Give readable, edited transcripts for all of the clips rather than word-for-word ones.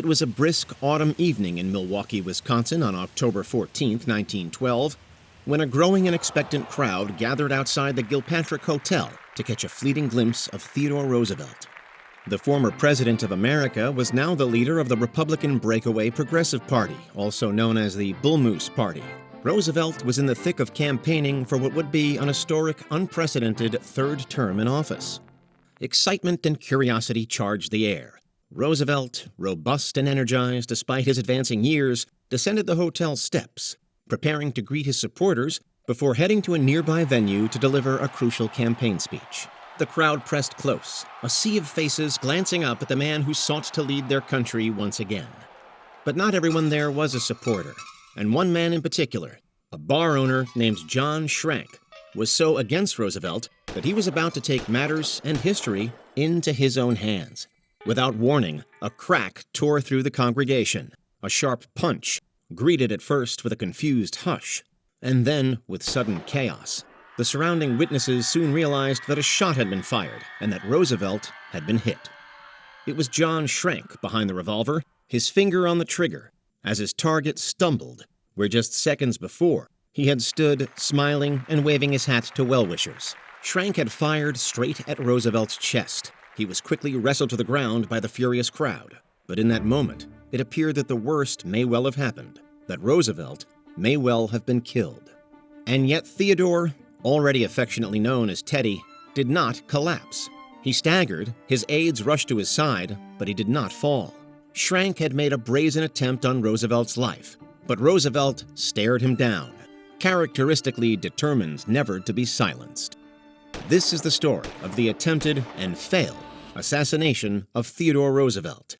It was a brisk autumn evening in Milwaukee, Wisconsin on October 14, 1912, when a growing and expectant crowd gathered outside the Gilpatrick Hotel to catch a fleeting glimpse of Theodore Roosevelt. The former president of America was now the leader of the Republican breakaway Progressive Party, also known as the Bull Moose Party. Roosevelt was in the thick of campaigning for what would be an historic, unprecedented third term in office. Excitement and curiosity charged the air. Roosevelt, robust and energized despite his advancing years, descended the hotel steps, preparing to greet his supporters before heading to a nearby venue to deliver a crucial campaign speech. The crowd pressed close, a sea of faces glancing up at the man who sought to lead their country once again. But not everyone there was a supporter, and one man in particular, a bar owner named John Schrank, was so against Roosevelt that he was about to take matters and history into his own hands. Without warning, a crack tore through the congregation, a sharp punch, greeted at first with a confused hush, and then with sudden chaos. The surrounding witnesses soon realized that a shot had been fired and that Roosevelt had been hit. It was John Schrank behind the revolver, his finger on the trigger, as his target stumbled, where just seconds before he had stood smiling and waving his hat to well-wishers. Schrank had fired straight at Roosevelt's chest. He was quickly wrestled to the ground by the furious crowd. But in that moment, it appeared that the worst may well have happened, that Roosevelt may well have been killed. And yet Theodore, already affectionately known as Teddy, did not collapse. He staggered, his aides rushed to his side, but he did not fall. Schrank had made a brazen attempt on Roosevelt's life, but Roosevelt stared him down, characteristically determined never to be silenced. This is the story of the attempted and failed assassination of Theodore Roosevelt.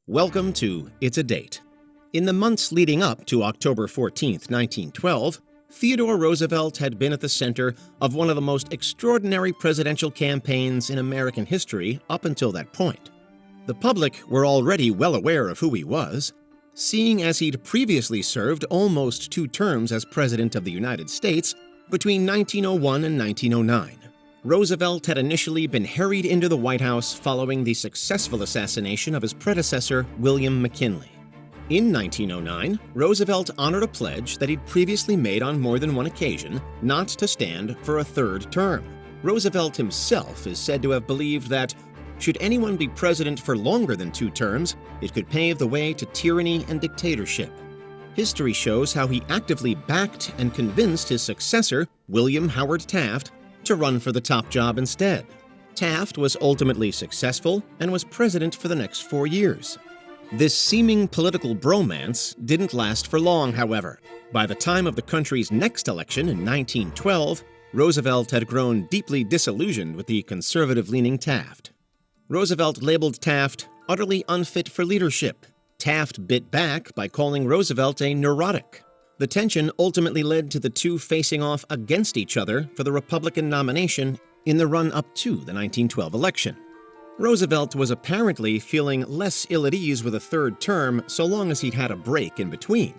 Welcome to It's a Date. In the months leading up to October 14, 1912, Theodore Roosevelt had been at the center of one of the most extraordinary presidential campaigns in American history up until that point. The public were already well aware of who he was, seeing as he'd previously served almost 2 terms as President of the United States between 1901 and 1909. Roosevelt had initially been harried into the White House following the successful assassination of his predecessor, William McKinley. In 1909, Roosevelt honored a pledge that he'd previously made on more than one occasion not to stand for a 3rd term. Roosevelt himself is said to have believed that, should anyone be president for longer than 2 terms, it could pave the way to tyranny and dictatorship. History shows how he actively backed and convinced his successor, William Howard Taft, to run for the top job instead. Taft was ultimately successful and was president for the next 4 years. This seeming political bromance didn't last for long, however. By the time of the country's next election in 1912, Roosevelt had grown deeply disillusioned with the conservative-leaning Taft. Roosevelt labeled Taft utterly unfit for leadership. Taft bit back by calling Roosevelt a neurotic. The tension ultimately led to the two facing off against each other for the Republican nomination in the run-up to the 1912 election. Roosevelt was apparently feeling less ill at ease with a 3rd term so long as he'd had a break in between.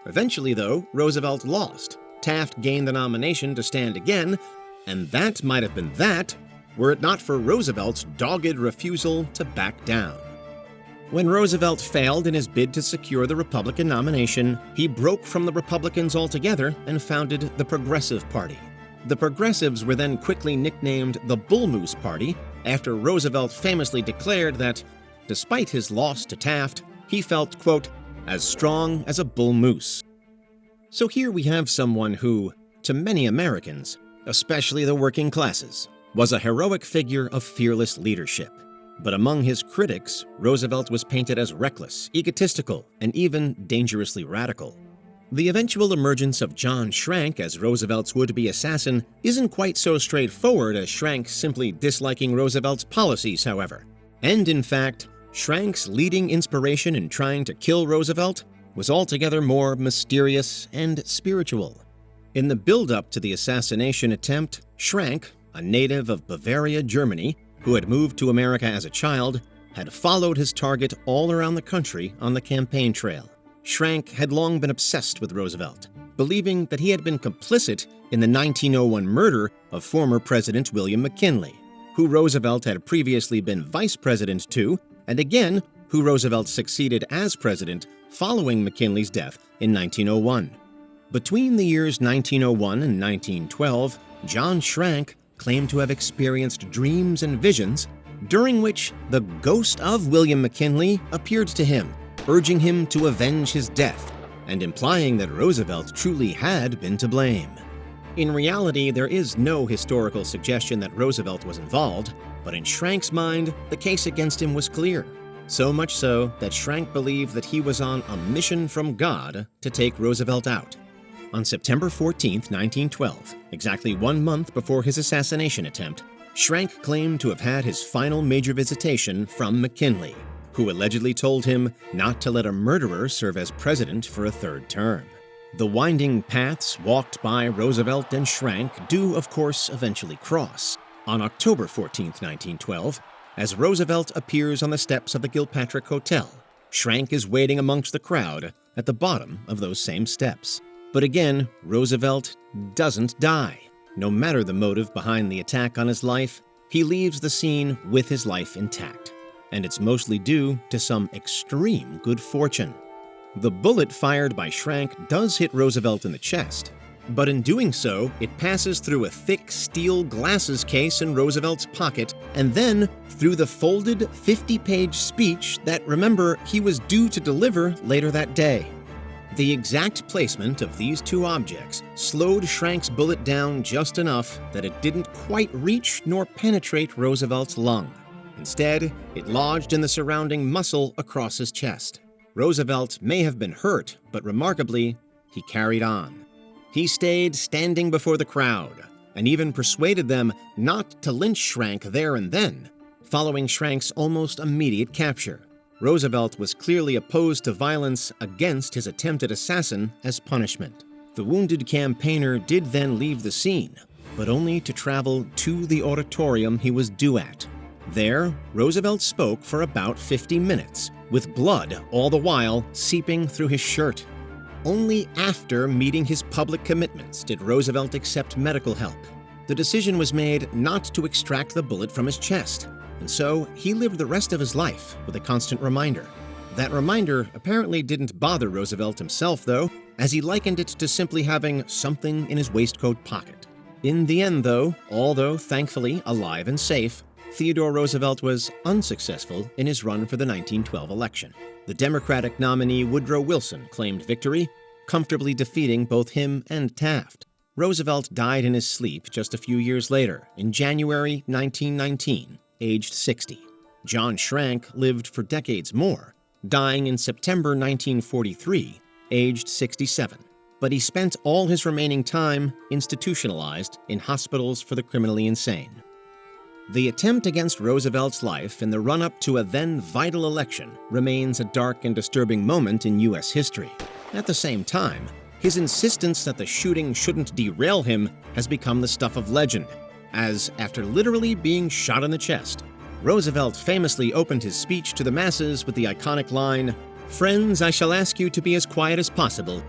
Eventually, though, Roosevelt lost. Taft gained the nomination to stand again, and that might have been that, were it not for Roosevelt's dogged refusal to back down. When Roosevelt failed in his bid to secure the Republican nomination, he broke from the Republicans altogether and founded the Progressive Party. The Progressives were then quickly nicknamed the Bull Moose Party after Roosevelt famously declared that, despite his loss to Taft, he felt, quote, as strong as a bull moose. So here we have someone who, to many Americans, especially the working classes, was a heroic figure of fearless leadership. But among his critics, Roosevelt was painted as reckless, egotistical, and even dangerously radical. The eventual emergence of John Schrank as Roosevelt's would-be assassin isn't quite so straightforward as Schrank simply disliking Roosevelt's policies, however. And in fact, Schrank's leading inspiration in trying to kill Roosevelt was altogether more mysterious and spiritual. In the build-up to the assassination attempt, Schrank, a native of Bavaria, Germany, who had moved to America as a child, had followed his target all around the country on the campaign trail. Schrank had long been obsessed with Roosevelt, believing that he had been complicit in the 1901 murder of former President William McKinley, who Roosevelt had previously been vice president to, and again, who Roosevelt succeeded as president following McKinley's death in 1901. Between the years 1901 and 1912, John Schrank claimed to have experienced dreams and visions during which the ghost of William McKinley appeared to him, urging him to avenge his death, and implying that Roosevelt truly had been to blame. In reality, there is no historical suggestion that Roosevelt was involved, but in Schrank's mind, the case against him was clear. So much so that Schrank believed that he was on a mission from God to take Roosevelt out. On September 14, 1912, exactly 1 month before his assassination attempt, Schrank claimed to have had his final major visitation from McKinley, who allegedly told him not to let a murderer serve as president for a third term. The winding paths walked by Roosevelt and Schrank do, of course, eventually cross. On October 14, 1912, as Roosevelt appears on the steps of the Gilpatrick Hotel, Schrank is waiting amongst the crowd at the bottom of those same steps. But again, Roosevelt doesn't die. No matter the motive behind the attack on his life, he leaves the scene with his life intact. And it's mostly due to some extreme good fortune. The bullet fired by Schrank does hit Roosevelt in the chest, but in doing so, it passes through a thick steel glasses case in Roosevelt's pocket and then through the folded 50-page speech that, remember, he was due to deliver later that day. The exact placement of these two objects slowed Schrank's bullet down just enough that it didn't quite reach nor penetrate Roosevelt's lung. Instead, it lodged in the surrounding muscle across his chest. Roosevelt may have been hurt, but remarkably, he carried on. He stayed standing before the crowd, and even persuaded them not to lynch Schrank there and then, following Schrank's almost immediate capture. Roosevelt was clearly opposed to violence against his attempted assassin as punishment. The wounded campaigner did then leave the scene, but only to travel to the auditorium he was due at. There, Roosevelt spoke for about 50 minutes, with blood all the while seeping through his shirt. Only after meeting his public commitments did Roosevelt accept medical help. The decision was made not to extract the bullet from his chest, and so he lived the rest of his life with a constant reminder. That reminder apparently didn't bother Roosevelt himself, though, as he likened it to simply having something in his waistcoat pocket. In the end, though, although thankfully alive and safe, Theodore Roosevelt was unsuccessful in his run for the 1912 election. The Democratic nominee Woodrow Wilson claimed victory, comfortably defeating both him and Taft. Roosevelt died in his sleep just a few years later, in January 1919, aged 60. John Schrank lived for decades more, dying in September 1943, aged 67. But he spent all his remaining time institutionalized in hospitals for the criminally insane. The attempt against Roosevelt's life in the run-up to a then vital election remains a dark and disturbing moment in U.S. history. At the same time, his insistence that the shooting shouldn't derail him has become the stuff of legend, as, after literally being shot in the chest, Roosevelt famously opened his speech to the masses with the iconic line, "Friends, I shall ask you to be as quiet as possible.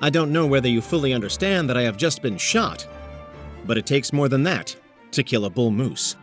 I don't know whether you fully understand that I have just been shot, but it takes more than that to kill a bull moose."